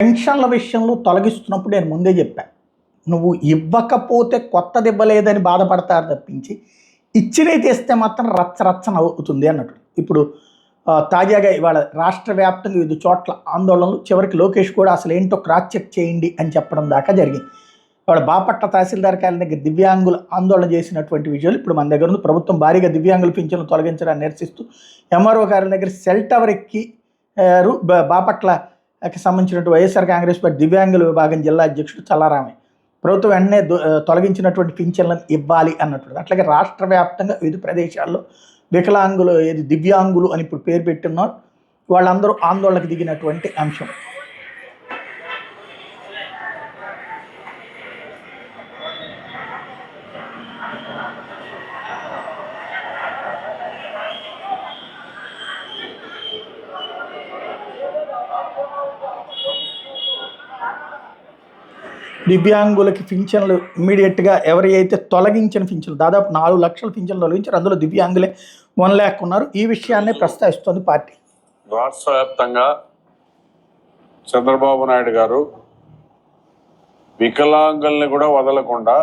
పెన్షన్ల విషయంలో తొలగిస్తున్నప్పుడు నేను ముందే చెప్పాను. నువ్వు ఇవ్వకపోతే కొత్తది ఇవ్వలేదని బాధపడతారు తప్పించి, ఇచ్చినవి తెస్తే మాత్రం రచ్చ రచ్చన అవుతుంది అన్నట్టు. ఇప్పుడు తాజాగా ఇవాళ రాష్ట్ర వ్యాప్తంగా వివిధ చోట్ల ఆందోళనలు, చివరికి లోకేష్ కూడా అసలు ఏంటో క్రాస్ చెక్ చేయండి అని చెప్పడం దాకా జరిగింది. ఇవాళ బాపట్ల తహసీల్దార్ కార్యాలయం దగ్గర దివ్యాంగులు ఆందోళన చేసినటువంటి విజువల్ ఇప్పుడు మన దగ్గర ఉంది. ప్రభుత్వం భారీగా దివ్యాంగుల పింఛన్లు తొలగించడాన్ని నిరసిస్తూ ఎంఆర్ఓ కార్యాలయం దగ్గర సెల్ టవర్ ఎక్కి బాపట్లకి సంబంధించినటువంటి వైఎస్ఆర్ కాంగ్రెస్ పార్టీ దివ్యాంగుల విభాగం జిల్లా అధ్యక్షుడు చల్లారామయ్య ప్రభుత్వం వెంటనే తొలగించినటువంటి పింఛన్లను ఇవ్వాలి అన్నట్టు. అట్లాగే రాష్ట్ర వ్యాప్తంగా వివిధ ప్రదేశాల్లో వికలాంగులు దివ్యాంగులు అని ఇప్పుడు పేరు పెట్టున్నారు, వాళ్ళందరూ ఆందోళనకు దిగినటువంటి అంశం. దివ్యాంగులకి పింఛన్లు ఇమ్మీడియట్గా ఎవరి అయితే తొలగించిన పింఛన్లు దాదాపు 4 లక్షల పింఛన్లు తొలగించారు. అందులో దివ్యాంగులే 1 lakh ఉన్నారు. ఈ విషయాన్ని ప్రస్తావిస్తోంది పార్టీ. రాష్ట్ర వ్యాప్తంగా చంద్రబాబు నాయుడు గారు వికలాంగుల్ని కూడా వదలకుండా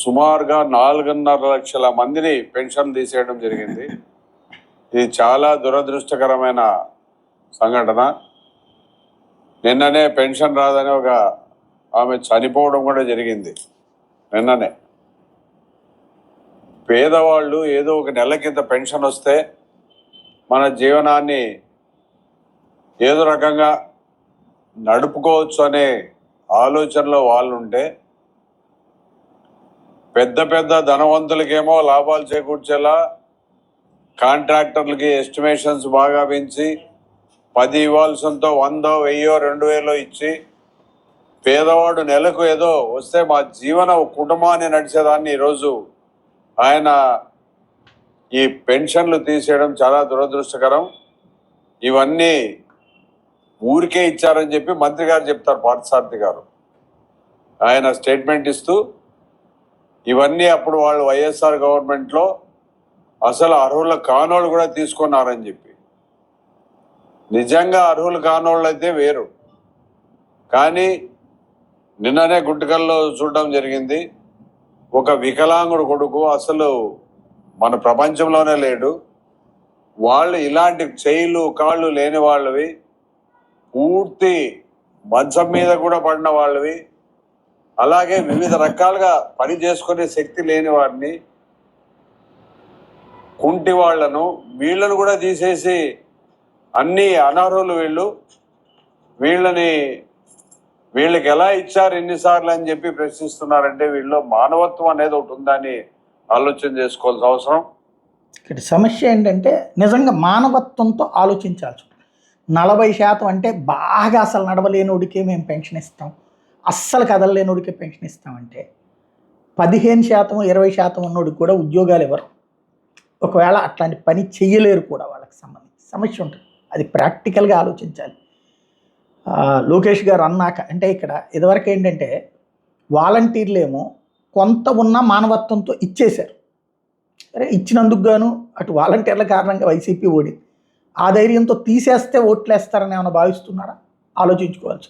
సుమారుగా 4.5 లక్షల మందిని పెన్షన్ తీసేయడం జరిగింది. ఇది చాలా దురదృష్టకరమైన సంఘటన. నిన్ననే పెన్షన్ రాదని ఒక ఆమె చనిపోవడం కూడా జరిగింది. నిన్ననే పేదవాళ్ళు ఏదో ఒక నెల కింద పెన్షన్ వస్తే మన జీవనాన్ని ఏదో రకంగా నడుపుకోవచ్చు అనే ఆలోచనలో వాళ్ళు ఉంటే, పెద్ద పెద్ద ధనవంతులకేమో లాభాలు చేకూర్చేలా కాంట్రాక్టర్లకి ఎస్టిమేషన్స్ బాగా పెంచి 10 ఇవ్వాల్సినంతో 100, 1000, 2000 ఇచ్చి పేదవాడు నెలకు ఏదో వస్తే మా జీవన కుటుంబాన్ని నడిచేదాన్ని ఈరోజు ఆయన ఈ పెన్షన్లు తీసేయడం చాలా దురదృష్టకరం. ఇవన్నీ ఊరికే ఇచ్చారని చెప్పి మంత్రి గారు చెప్తారు, పార్థసారథి గారు. ఆయన స్టేట్మెంట్ ఇస్తూ ఇవన్నీ అప్పుడు వాళ్ళు వైఎస్ఆర్ గవర్నమెంట్లో అసలు అర్హుల కానోళ్ళు కూడా తీసుకున్నారని చెప్పి. నిజంగా అర్హులు కానోళ్ళు అయితే వేరు, కానీ నిన్ననే గుంటకల్లో చూడడం జరిగింది. ఒక వికలాంగుడు కొడుకు అసలు మన ప్రపంచంలోనే లేడు. వాళ్ళు ఇలాంటి చేయిలు కాళ్ళు లేని వాళ్ళవి, పూర్తి మంచం మీద కూడా పడిన వాళ్ళవి, అలాగే వివిధ రకాలుగా పని చేసుకునే శక్తి లేని వారిని, కుంటి వాళ్లను, వీళ్ళను కూడా తీసేసి అన్ని అనర్హులు వీళ్ళకి ఎలా ఇచ్చారు ఎన్నిసార్లు అని చెప్పి ప్రశ్నిస్తున్నారంటే వీళ్ళలో మానవత్వం అనేది ఒకటి ఉందని ఆలోచన చేసుకోవాల్సిన అవసరం. ఇక్కడ సమస్య ఏంటంటే నిజంగా మానవత్వంతో ఆలోచించాల్సి. 40% అంటే బాగా అసలు నడవలేనోడికే మేము పెన్షన్ ఇస్తాం, అస్సలు కదలలేనోడికే పెన్షన్ ఇస్తామంటే 15%, 20% ఉన్నోడికి కూడా ఉద్యోగాలు ఇవ్వరు. ఒకవేళ అట్లాంటి పని చెయ్యలేరు కూడా, వాళ్ళకి సంబంధించి సమస్య ఉంటుంది. అది ప్రాక్టికల్గా ఆలోచించాలి. లోకేష్ గారు అన్నాక అంటే ఇక్కడ ఇదివరకు ఏంటంటే వాలంటీర్లు ఏమో కొంత ఉన్న మానవత్వంతో ఇచ్చేశారు. సరే, ఇచ్చినందుకు గాను అటు వాలంటీర్ల కారణంగా వైసీపీ ఓడింది. ఆ ధైర్యంతో తీసేస్తే ఓట్లేస్తారని ఏమైనా భావిస్తున్నారా? ఆలోచించుకోవాల్సి.